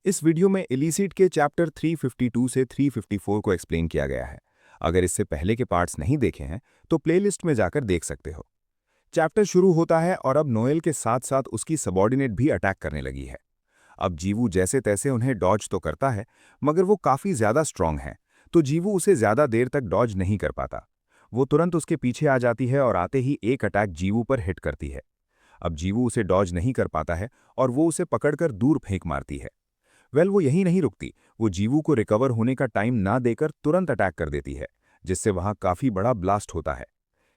इस वीडियो में इलिसिट के चैप्टर 352 से 354 को एक्सप्लेन किया गया है। अगर इससे पहले के पार्ट्स नहीं देखे हैं तो प्लेलिस्ट में जाकर देख सकते हो। चैप्टर शुरू होता है और अब नोएल के साथ साथ उसकी सबॉर्डिनेट भी अटैक करने लगी है। अब जीवू जैसे तैसे उन्हें डॉज तो करता है, मगर वो काफ़ी ज़्यादा स्ट्रांग है, तो जीवू उसे ज़्यादा देर तक डॉज नहीं कर पाता। वो तुरंत उसके पीछे आ जाती है और आते ही एक अटैक जीवू पर हिट करती है। अब जीवू उसे डॉज नहीं कर पाता है और वो उसे पकड़कर दूर फेंक मारती है। वो यहीं नहीं रुकती, वो जीवू को रिकवर होने का टाइम ना देकर तुरंत अटैक कर देती है, जिससे वहां काफी बड़ा ब्लास्ट होता है।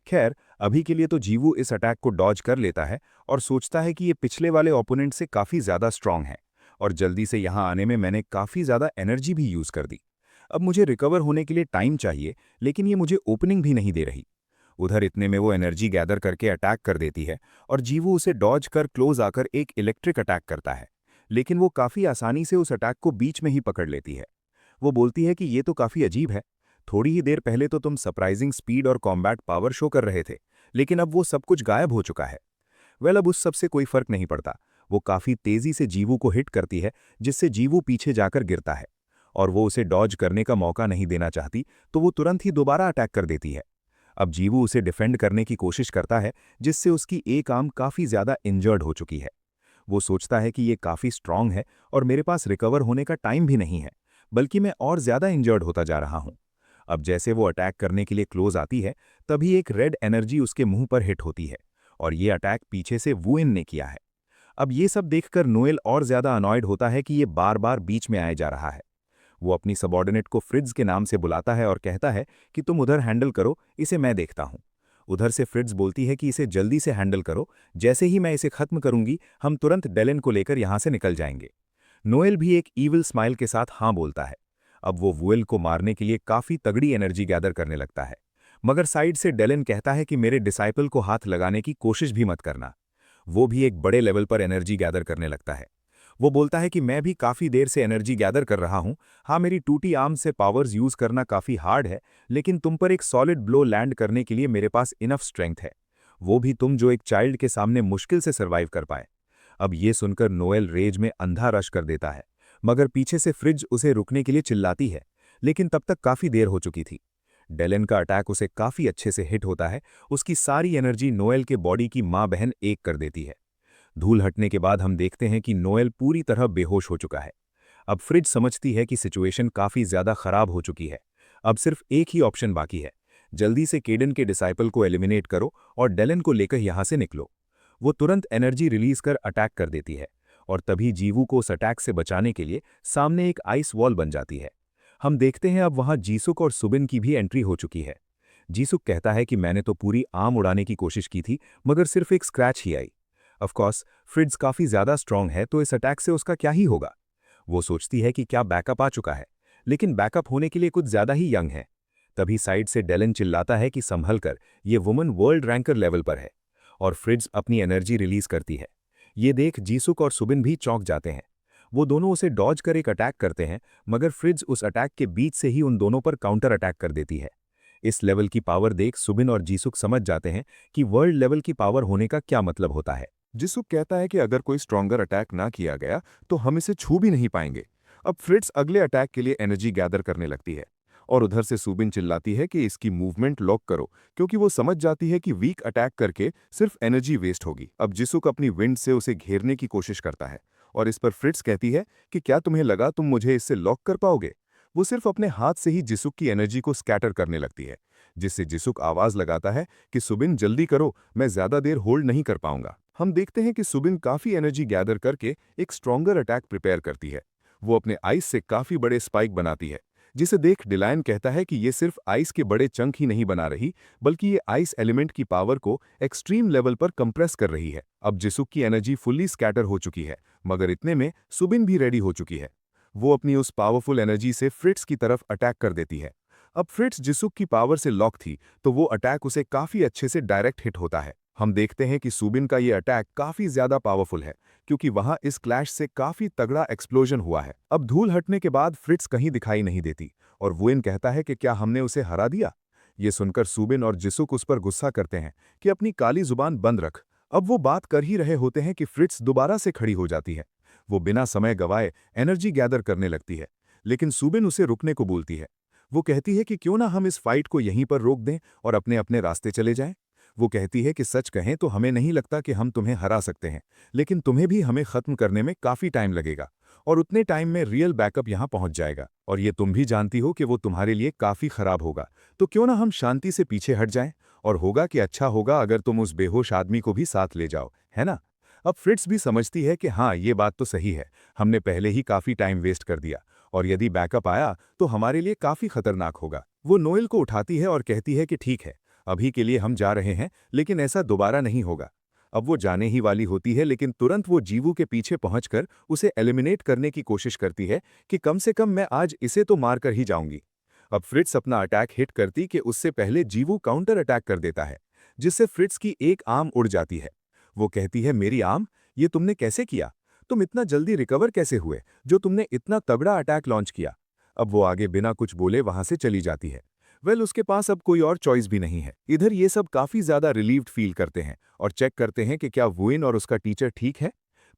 खैर, अभी के लिए तो जीवू इस अटैक को डॉज कर लेता है और सोचता है कि ये पिछले वाले ओपोनेंट से काफी ज्यादा स्ट्रांग है और जल्दी से यहां आने में मैंने काफी ज्यादा एनर्जी भी यूज कर दी। अब मुझे रिकवर होने के लिए टाइम चाहिए, लेकिन ये मुझे ओपनिंग भी नहीं दे रही। उधर इतने में वो एनर्जी गैदर करके अटैक कर देती है और जीवू उसे डॉज कर क्लोज आकर एक इलेक्ट्रिक अटैक करता है, लेकिन वो काफी आसानी से उस अटैक को बीच में ही पकड़ लेती है। वो बोलती है कि ये तो काफी अजीब है, थोड़ी ही देर पहले तो तुम सरप्राइजिंग स्पीड और कॉम्बैट पावर शो कर रहे थे, लेकिन अब वो सब कुछ गायब हो चुका है। अब उस सबसे कोई फर्क नहीं पड़ता। वो काफी तेजी से जीवू को हिट करती है, जिससे जीवू पीछे जाकर गिरता है और वो उसे डॉज करने का मौका नहीं देना चाहती, तो वो तुरंत ही दोबारा अटैक कर देती है। अब जीवू उसे डिफेंड करने की कोशिश करता है, जिससे उसकी एक आर्म काफी ज्यादा इंजर्ड हो चुकी है। वो सोचता है कि ये काफी स्ट्रांग है और मेरे पास रिकवर होने का टाइम भी नहीं है, बल्कि मैं और ज्यादा इंजर्ड होता जा रहा हूं। अब जैसे वो अटैक करने के लिए क्लोज आती है, तभी एक रेड एनर्जी उसके मुंह पर हिट होती है और ये अटैक पीछे से वुइन ने किया है। अब ये सब देखकर नोएल और ज्यादा अनॉयड होता है कि ये बार बार बीच में आए जा रहा है। वो अपनी सबॉर्डिनेट को फ्रिट्ज के नाम से बुलाता है और कहता है कि तुम उधर हैंडल करो, इसे मैं देखता हूं। उधर से फ्रिट्ज बोलती है कि इसे जल्दी से हैंडल करो, जैसे ही मैं इसे खत्म करूंगी हम तुरंत डेलन को लेकर यहां से निकल जाएंगे। नोएल भी एक ईविल स्माइल के साथ हाँ बोलता है। अब वो वुएल को मारने के लिए काफी तगड़ी एनर्जी गैदर करने लगता है, मगर साइड से डेलन कहता है कि मेरे डिसाइपल को हाथ लगाने की कोशिश भी मत करना। वो भी एक बड़े लेवल पर एनर्जी गैदर करने लगता है। वो बोलता है कि मैं भी काफी देर से एनर्जी गैदर कर रहा हूं। हाँ, मेरी टूटी आर्म से पावर्स यूज करना काफी हार्ड है, लेकिन तुम पर एक सॉलिड ब्लो लैंड करने के लिए मेरे पास इनफ स्ट्रेंथ है, वो भी तुम जो एक चाइल्ड के सामने मुश्किल से सर्वाइव कर पाए। अब ये सुनकर नोएल रेज में अंधा रश कर देता है, मगर पीछे से फ्रिज उसे रुकने के लिए चिल्लाती है, लेकिन तब तक काफी देर हो चुकी थी। डेलन का अटैक उसे काफी अच्छे से हिट होता है, उसकी सारी एनर्जी नोएल के बॉडी की मां बहन एक कर देती है। धूल हटने के बाद हम देखते हैं कि नोएल पूरी तरह बेहोश हो चुका है। अब फ्रिज समझती है कि सिचुएशन काफी ज्यादा खराब हो चुकी है। अब सिर्फ एक ही ऑप्शन बाकी है, जल्दी से केडन के डिसाइपल को एलिमिनेट करो और डेलन को लेकर यहां से निकलो। वो तुरंत एनर्जी रिलीज कर अटैक कर देती है और तभी जीवू को उस अटैक से बचाने के लिए सामने एक आइस वॉल बन जाती है। हम देखते हैं अब वहां जीसुक और सुबिन की भी एंट्री हो चुकी है। जीसुक कहता है कि मैंने तो पूरी आर्म उड़ाने की कोशिश की थी, मगर सिर्फ एक scratch he I. Of course Fritz काफी ज्यादा स्ट्रांग है, तो इस अटैक से उसका क्या ही होगा। वो सोचती है कि क्या बैकअप आ चुका है, लेकिन बैकअप होने के लिए कुछ ज्यादा ही यंग है। तभी साइड से डेलन चिल्लाता है कि संभल कर, ये वुमन वर्ल्ड रैंकर लेवल पर है, और फ्रिट्ज अपनी एनर्जी रिलीज करती है। ये देख जीसुक और सुबिन भी चौंक जाते हैं। वो दोनों उसे डॉज कर एक अटैक करते हैं, मगर फ्रिट्ज उस अटैक के बीच से ही उन दोनों पर काउंटर अटैक कर देती है। इस लेवल की पावर देख सुबिन और जीसुक समझ जाते हैं कि वर्ल्ड लेवल की पावर होने का क्या मतलब होता है। जिसुक कहता है कि अगर कोई स्ट्रॉन्गर अटैक ना किया गया तो हम इसे छू भी नहीं पाएंगे। अब फ्रिट्स अगले अटैक के लिए एनर्जी गैदर करने लगती है और उधर से सुबिन चिल्लाती है कि इसकी मूवमेंट लॉक करो, क्योंकि वो समझ जाती है कि वीक अटैक करके सिर्फ एनर्जी वेस्ट होगी। अब जिसुक अपनी विंड से उसे घेरने की कोशिश करता है और इस पर फ्रिट्स कहती है कि क्या तुम्हें लगा तुम मुझे इससे लॉक कर पाओगे। वो सिर्फ अपने हाथ से ही जिसुक की एनर्जी को स्कैटर करने लगती है, जिससे जिसुक आवाज लगाता है कि सुबिन जल्दी करो, मैं ज्यादा देर होल्ड नहीं कर पाऊंगा। हम देखते हैं कि सुबिन काफी एनर्जी गैदर करके एक स्ट्रॉन्गर अटैक प्रिपेयर करती है। वो अपने आइस से काफी बड़े स्पाइक बनाती है, जिसे देख डिलायन कहता है कि ये सिर्फ आइस के बड़े चंक ही नहीं बना रही, बल्कि ये आइस एलिमेंट की पावर को एक्सट्रीम लेवल पर कंप्रेस कर रही है। अब जिसुक की एनर्जी फुल्ली स्कैटर हो चुकी है, मगर इतने में सुबिन भी रेडी हो चुकी है। वो अपनी उस पावरफुल एनर्जी से फ्रिट्स की तरफ अटैक कर देती है। अब फ्रिट्स जिसुक की पावर से लॉक थी, तो वो अटैक उसे काफी अच्छे से डायरेक्ट हिट होता है। हम देखते हैं कि सुबिन का ये अटैक काफी ज्यादा पावरफुल है, क्योंकि वहां इस क्लैश से काफी तगड़ा एक्सप्लोजन हुआ है। अब धूल हटने के बाद फ्रिट्स कहीं दिखाई नहीं देती और वुइन कहता है कि क्या हमने उसे हरा दिया। ये सुनकर सुबिन और जिसुक उस पर गुस्सा करते हैं कि अपनी काली जुबान बंद रख। अब वो बात कर ही रहे होते हैं कि फ्रिट्स दोबारा से खड़ी हो जाती है। वो बिना समय गवाए एनर्जी गैदर करने लगती है, लेकिन सुबिन उसे रुकने को बोलती है। वो कहती है कि क्यों ना हम इस फाइट को यहीं पर रोक दें और अपने अपने रास्ते चले जाएं। वो कहती है कि सच कहें तो हमें नहीं लगता कि हम तुम्हें हरा सकते हैं, लेकिन तुम्हें भी हमें खत्म करने में काफी टाइम लगेगा, और उतने टाइम में रियल बैकअप यहां पहुंच जाएगा, और ये तुम भी जानती हो कि वो तुम्हारे लिए काफी खराब होगा। तो क्यों ना हम शांति से पीछे हट जाएं, और होगा कि अच्छा होगा अगर तुम उस बेहोश आदमी को भी साथ ले जाओ, है ना। अब फ्रिट्स भी समझती है कि हाँ, ये बात तो सही है, हमने पहले ही काफी टाइम वेस्ट कर दिया, और यदि बैकअप आया तो हमारे लिए काफी खतरनाक होगा। वो नोएल को उठाती है और कहती है कि ठीक है, अभी के लिए हम जा रहे हैं, लेकिन ऐसा दोबारा नहीं होगा। अब वो जाने ही वाली होती है, लेकिन तुरंत वो जीवू के पीछे पहुंचकर उसे एलिमिनेट करने की कोशिश करती है कि कम से कम मैं आज इसे तो मार कर ही जाऊंगी। अब फ्रिट्स अपना अटैक हिट करती कि उससे पहले जीवू काउंटर अटैक कर देता है, जिससे फ्रिट्स की एक आर्म उड़ जाती है। वो कहती है, मेरी आर्म, ये तुमने कैसे किया? तुम इतना जल्दी रिकवर कैसे हुए, जो तुमने इतना तगड़ा अटैक लॉन्च किया? अब वो आगे बिना कुछ बोले वहां से चली जाती है। उसके पास अब कोई और चॉइस भी नहीं है। इधर ये सब काफी ज्यादा रिलीव्ड फील करते हैं और चेक करते हैं कि क्या वुइन और उसका टीचर ठीक है।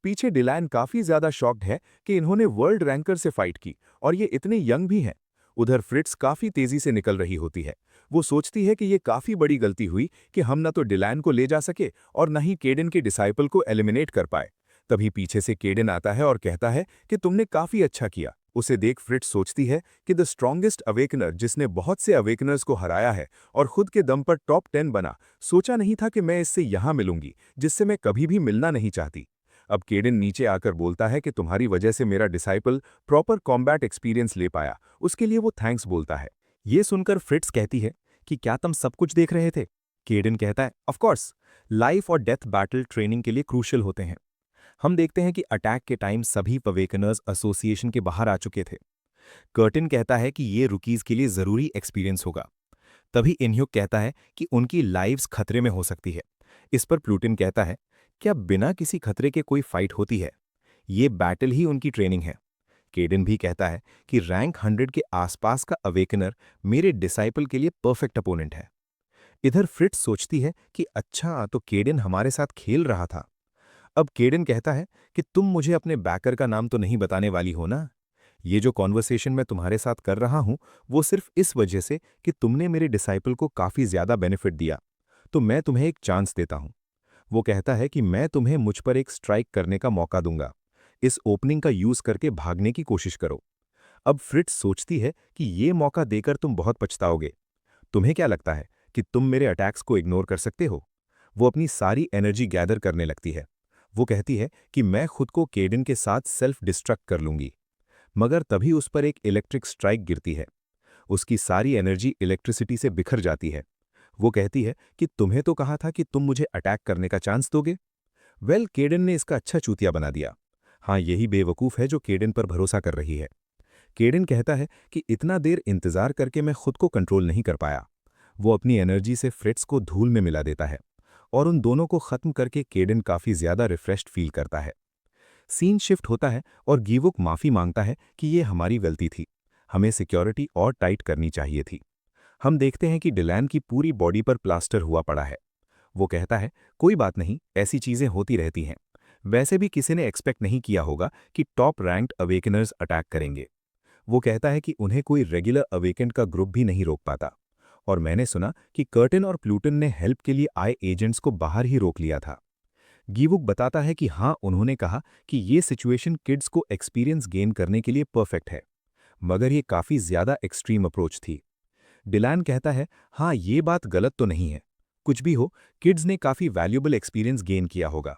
पीछे डिलैन काफी ज्यादा शॉक्ड है कि इन्होंने वर्ल्ड रैंकर से फाइट की, और ये इतने यंग भी हैं। उधर फ्रिट्स काफी तेजी से निकल रही होती है। वो सोचती है कि ये काफी बड़ी गलती हुई कि हम न तो डिलैन को ले जा सके और न ही केडन के डिसाइपल को एलिमिनेट कर पाए। तभी पीछे से केडन आता है और कहता है कि तुमने काफी अच्छा किया। उसे देख फ्रिट्स सोचती है कि द स्ट्रॉन्गेस्ट अवेकनर, जिसने बहुत से अवेकनर्स को हराया है और खुद के दम पर टॉप 10 बना, सोचा नहीं था कि मैं इससे यहां मिलूंगी, जिससे मैं कभी भी मिलना नहीं चाहती। अब केडन नीचे आकर बोलता है कि तुम्हारी वजह से मेरा डिसाइपल प्रॉपर कॉम्बैट एक्सपीरियंस ले पाया, उसके लिए वो थैंक्स बोलता है। ये सुनकर फ्रिट्स कहती है कि क्या तुम सब कुछ देख रहे थे? केडन कहता है, ऑफ कोर्स, लाइफ और डेथ बैटल ट्रेनिंग के लिए क्रूशियल होते हैं। हम देखते हैं कि अटैक के टाइम सभी अवेकनर्स एसोसिएशन के बाहर आ चुके थे। कर्टिन कहता है कि ये रुकीज के लिए जरूरी एक्सपीरियंस होगा। तभी इनह्युक कहता है कि उनकी लाइव्स खतरे में हो सकती है। इस पर प्लूटिन कहता है, क्या बिना किसी खतरे के कोई फाइट होती है? ये बैटल ही उनकी ट्रेनिंग है। केडन भी कहता है कि रैंक 100 के आसपास का अवेकनर मेरे डिसाइपल के लिए परफेक्ट अपोनेंट है। इधर फ्रिट्स सोचती है कि अच्छा, तो केडन हमारे साथ खेल रहा था। अब केडन कहता है कि तुम मुझे अपने बैकर का नाम तो नहीं बताने वाली हो ना? ये जो कॉन्वर्सेशन मैं तुम्हारे साथ कर रहा हूं, वो सिर्फ इस वजह से कि तुमने मेरे डिसाइपल को काफी ज्यादा बेनिफिट दिया, तो मैं तुम्हें एक चांस देता हूं। वो कहता है कि मैं तुम्हें मुझ पर एक स्ट्राइक करने का मौका दूंगा। इस ओपनिंग का यूज करके भागने की कोशिश करो। अब फ्रिट्स सोचती है कि ये मौका देकर तुम बहुत पछताओगे। तुम्हें क्या लगता है कि तुम मेरे अटैक्स को इग्नोर कर सकते हो? वो अपनी सारी एनर्जी गैदर करने लगती है। वो कहती है कि मैं खुद को केडन के साथ सेल्फ डिस्ट्रक्ट कर लूंगी। मगर तभी उस पर एक इलेक्ट्रिक स्ट्राइक गिरती है। उसकी सारी एनर्जी इलेक्ट्रिसिटी से बिखर जाती है। वो कहती है कि तुम्हें तो कहा था कि तुम मुझे अटैक करने का चांस दोगे। केडन ने इसका अच्छा चूतिया बना दिया। हाँ, यही बेवकूफ़ है जो केडन पर भरोसा कर रही है। केडन कहता है कि इतना देर इंतजार करके मैं खुद को कंट्रोल नहीं कर पाया। वो अपनी एनर्जी से फ्रिट्स को धूल में मिला देता है, और उन दोनों को खत्म करके केडन काफी ज्यादा रिफ्रेश्ड फील करता है। सीन शिफ्ट होता है और गीवुक माफी मांगता है कि ये हमारी गलती थी, हमें सिक्योरिटी और टाइट करनी चाहिए थी। हम देखते हैं कि डिलैन की पूरी बॉडी पर प्लास्टर हुआ पड़ा है। वो कहता है, कोई बात नहीं, ऐसी चीजें होती रहती हैं। वैसे भी किसी ने एक्सपेक्ट नहीं किया होगा कि टॉप रैंक्ड अवेकनर्स अटैक करेंगे। वो कहता है कि उन्हें कोई रेगुलर अवेकेंड का ग्रुप भी नहीं रोक पाता, और मैंने सुना कि कर्टिन और प्लूटन ने हेल्प के लिए आए एजेंट्स को बाहर ही रोक लिया था। गीवुक बताता है कि हाँ, उन्होंने कहा कि ये सिचुएशन किड्स को एक्सपीरियंस गेन करने के लिए परफेक्ट है, मगर ये काफी ज्यादा एक्सट्रीम अप्रोच थी। डिलैन कहता है, हाँ, ये बात गलत तो नहीं है। कुछ भी हो, किड्स ने काफी वैल्यूबल एक्सपीरियंस गेन किया होगा।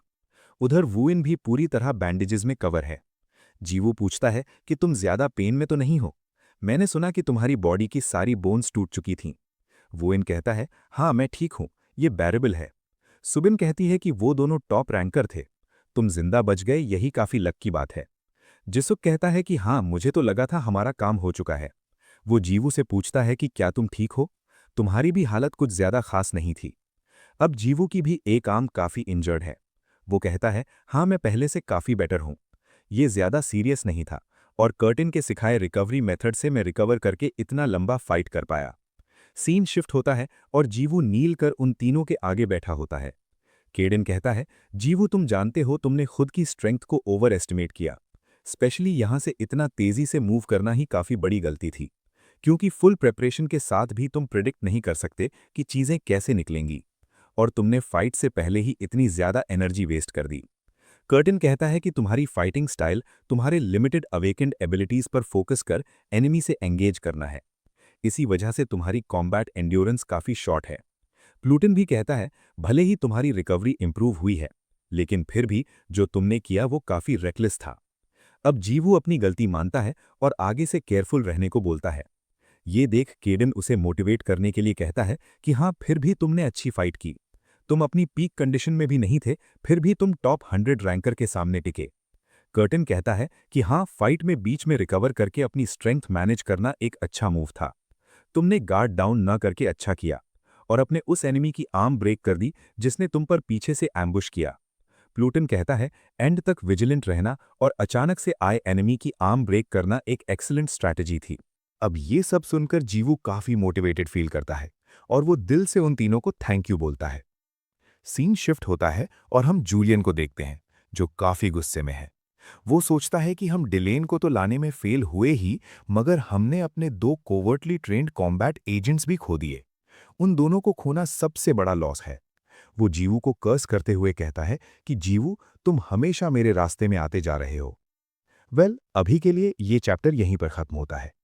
उधर वुइन भी पूरी तरह बैंडेजेस में कवर है। जीवू पूछता है कि तुम ज्यादा पेन में तो नहीं हो? मैंने सुना कि तुम्हारी बॉडी की सारी बोन्स टूट चुकी थीं। वुइन कहता है, हाँ, मैं ठीक हूं, ये बेरेबल है। सुबिन कहती है कि वो दोनों टॉप रैंकर थे, तुम जिंदा बच गए, यही काफी लक की बात है। जिसुक कहता है कि हाँ, मुझे तो लगा था हमारा काम हो चुका है। वो जीवू से पूछता है कि क्या तुम ठीक हो? तुम्हारी भी हालत कुछ ज्यादा खास नहीं थी। अब जीवू की भी एक आर्म काफी इंजर्ड है। वो कहता है, हाँ, मैं पहले से काफी बेटर हूं। ये ज्यादा सीरियस नहीं था, और कर्टिन के सिखाए रिकवरी मेथड से मैं रिकवर करके इतना लंबा फाइट कर पाया। सीन शिफ्ट होता है और जीवू नील कर उन तीनों के आगे बैठा होता है। केडन कहता है, जीवू, तुम जानते हो तुमने खुद की स्ट्रेंथ को ओवर एस्टिमेट किया। स्पेशली यहाँ से इतना तेजी से मूव करना ही काफ़ी बड़ी गलती थी, क्योंकि फुल प्रिपरेशन के साथ भी तुम प्रिडिक्ट नहीं कर सकते कि चीज़ें कैसे निकलेंगी, और तुमने फाइट से पहले ही इतनी ज़्यादा एनर्जी वेस्ट कर दी। कर्टिन कहता है कि तुम्हारी फाइटिंग स्टाइल तुम्हारे लिमिटेड अवेकेंड एबिलिटीज पर फोकस कर एनिमी से एंगेज करना है। इसी वजह से तुम्हारी कॉम्बैट एंड्योरेंस काफ़ी शॉर्ट है। प्लूटन भी कहता है, भले ही तुम्हारी रिकवरी इंप्रूव हुई है, लेकिन फिर भी जो तुमने किया वो काफ़ी रेकलेस था। अब जीवू अपनी गलती मानता है और आगे से केयरफुल रहने को बोलता है। ये देख केडन उसे मोटिवेट करने के लिए कहता है कि हाँ, फिर भी तुमने अच्छी फाइट की। तुम अपनी पीक कंडीशन में भी नहीं थे, फिर भी तुम टॉप 100 रैंकर के सामने टिके। कर्टन कहता है कि हाँ, फाइट में बीच में रिकवर करके अपनी स्ट्रेंथ मैनेज करना एक अच्छा मूव था। तुमने गार्ड डाउन न करके अच्छा किया और अपने उस एनिमी की आर्म ब्रेक कर दी जिसने तुम पर पीछे से एम्बुश किया। प्लूटन कहता है, एंड तक विजिलेंट रहना और अचानक से आए एनिमी की आर्म ब्रेक करना एक एक्सीलेंट स्ट्रैटेजी थी। अब ये सब सुनकर जीवू काफी मोटिवेटेड फील करता है और वो दिल से उन तीनों को थैंक यू बोलता है। सीन शिफ्ट होता है और हम जूलियन को देखते हैं, जो काफी गुस्से में है। वो सोचता है कि हम डिलेन को तो लाने में फेल हुए ही, मगर हमने अपने 2 कोवर्टली ट्रेन्ड कॉम्बैट एजेंट्स भी खो दिए। उन दोनों को खोना सबसे बड़ा लॉस है। वो जीवू को कर्स करते हुए कहता है कि जीवू, तुम हमेशा मेरे रास्ते में आते जा रहे हो। अभी के लिए ये चैप्टर यहीं पर खत्म होता है।